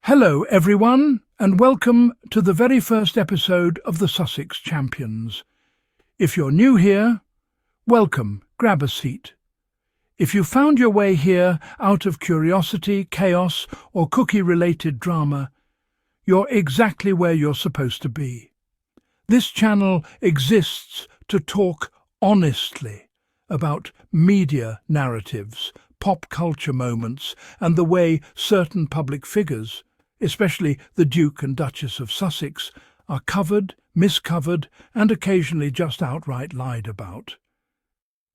Hello everyone, and welcome to the very first episode of the Sussex Champions. If you're new here, welcome, grab a seat. If you found your way here out of curiosity, chaos, or cookie-related drama, you're exactly where you're supposed to be. This channel exists to talk honestly about media narratives, pop culture moments, and the way certain public figures, especially the Duke and Duchess of Sussex, are covered, miscovered, and occasionally just outright lied about.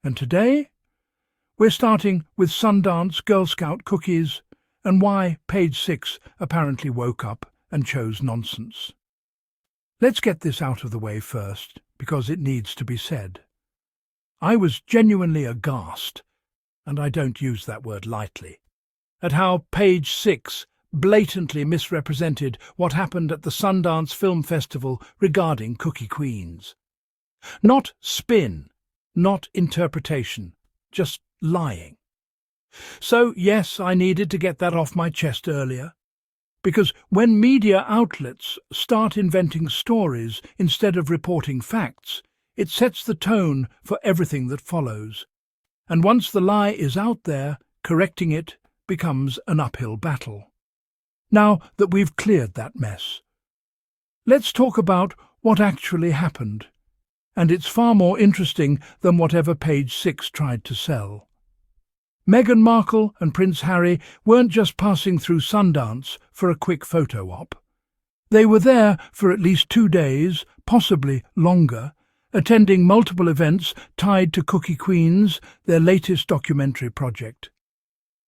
And today, we're starting with Sundance Girl Scout cookies and why Page 6 apparently woke up and chose nonsense. Let's get this out of the way first, because it needs to be said. I was genuinely aghast, and I don't use that word lightly, at how Page 6 blatantly misrepresented what happened at the Sundance Film Festival regarding Cookie Queens. Not spin, not interpretation, just lying. So, yes, I needed to get that off my chest earlier, because when media outlets start inventing stories instead of reporting facts, it sets the tone for everything that follows. And once the lie is out there, correcting it becomes an uphill battle. Now that we've cleared that mess, let's talk about what actually happened, and it's far more interesting than whatever Page 6 tried to sell. Meghan Markle and Prince Harry weren't just passing through Sundance for a quick photo op. They were there for at least 2 days, possibly longer, attending multiple events tied to Cookie Queens, their latest documentary project.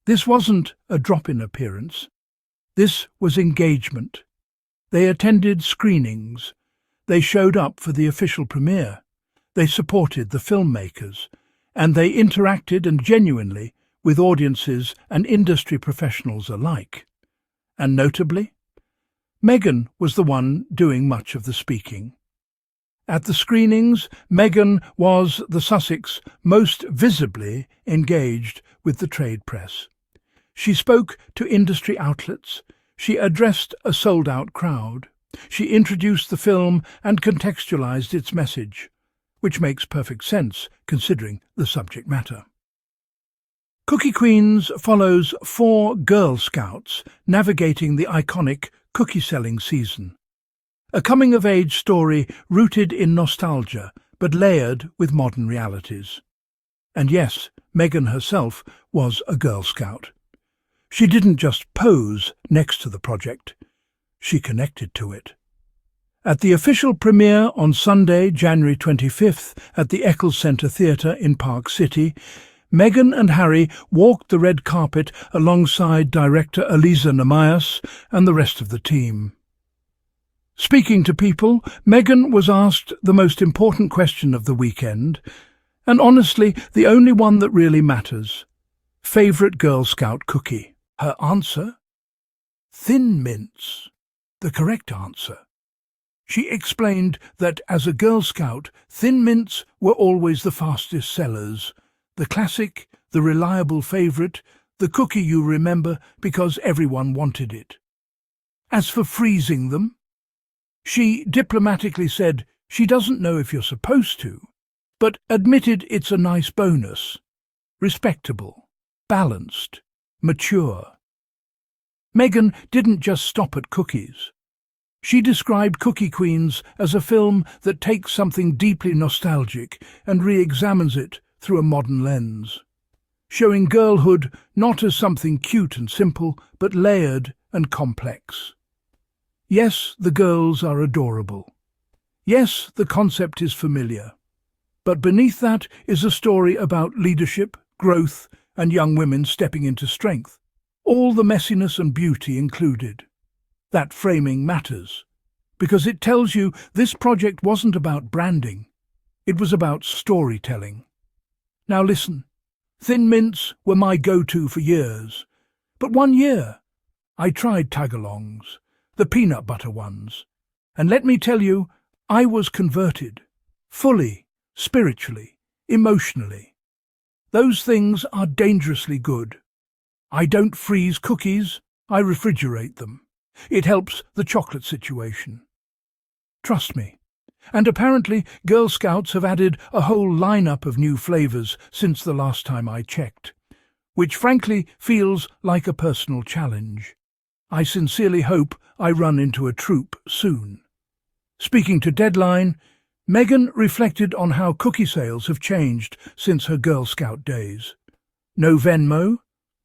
This wasn't a drop-in appearance. This was engagement. They attended screenings. They showed up for the official premiere. They supported the filmmakers. And they interacted and genuinely with audiences and industry professionals alike. And notably, Meghan was the one doing much of the speaking. At the screenings, Meghan was the Sussex most visibly engaged with the trade press. She spoke to industry outlets. She addressed a sold-out crowd. She introduced the film and contextualized its message, which makes perfect sense considering the subject matter. Cookie Queens follows 4 Girl Scouts navigating the iconic cookie-selling season. A coming-of-age story rooted in nostalgia, but layered with modern realities. And yes, Meghan herself was a Girl Scout. She didn't just pose next to the project, she connected to it. At the official premiere on Sunday, January 25th, at the Eccles Centre Theatre in Park City, Meghan and Harry walked the red carpet alongside director Eliza Namias and the rest of the team. Speaking to people, Meghan was asked the most important question of the weekend, and honestly, the only one that really matters. Favourite Girl Scout cookie? Her answer? Thin Mints. The correct answer. She explained that as a Girl Scout, Thin Mints were always the fastest sellers. The classic, the reliable favourite, the cookie you remember because everyone wanted it. As for freezing them, she diplomatically said she doesn't know if you're supposed to, but admitted it's a nice bonus. Respectable, balanced, mature. Meghan didn't just stop at cookies. She described Cookie Queens as a film that takes something deeply nostalgic and re-examines it through a modern lens, showing girlhood not as something cute and simple, but layered and complex. Yes, the girls are adorable. Yes, the concept is familiar. But beneath that is a story about leadership, growth, and young women stepping into strength. All the messiness and beauty included. That framing matters, because it tells you this project wasn't about branding. It was about storytelling. Now listen, Thin Mints were my go-to for years. But one year, I tried tagalongs, the peanut butter ones. And let me tell you, I was converted. Fully, spiritually, emotionally. Those things are dangerously good. I don't freeze cookies, I refrigerate them. It helps the chocolate situation. Trust me. And apparently Girl Scouts have added a whole lineup of new flavours since the last time I checked, which frankly feels like a personal challenge. I sincerely hope I run into a troop soon. Speaking to Deadline, Meghan reflected on how cookie sales have changed since her Girl Scout days. No Venmo,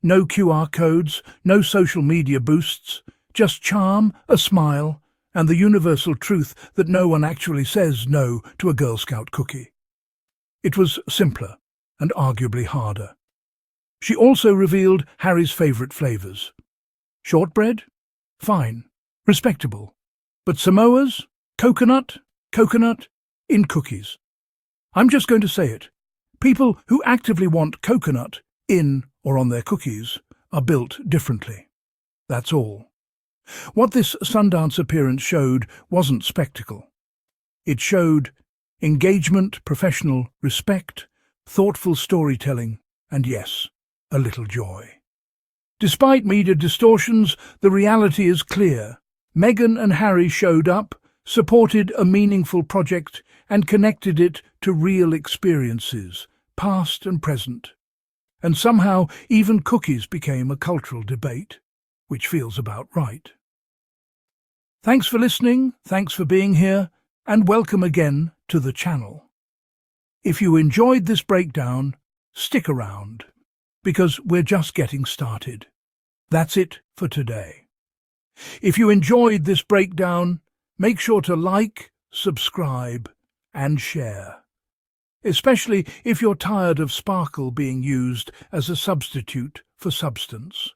no QR codes, no social media boosts, just charm, a smile, and the universal truth that no one actually says no to a Girl Scout cookie. It was simpler and arguably harder. She also revealed Harry's favourite flavours. Shortbread? Fine. Respectable. But Samoas? Coconut? Coconut? In cookies. I'm just going to say it. People who actively want coconut in or on their cookies are built differently. That's all. What this Sundance appearance showed wasn't spectacle. It showed engagement, professional respect, thoughtful storytelling, and yes, a little joy. Despite media distortions, the reality is clear. Meghan and Harry showed up, supported a meaningful project, and connected it to real experiences, past and present. And somehow even cookies became a cultural debate, which feels about right. Thanks for listening, thanks for being here, and welcome again to the channel. If you enjoyed this breakdown, stick around, because we're just getting started. That's it for today. If you enjoyed this breakdown, make sure to like, subscribe, and share. Especially if you're tired of sparkle being used as a substitute for substance.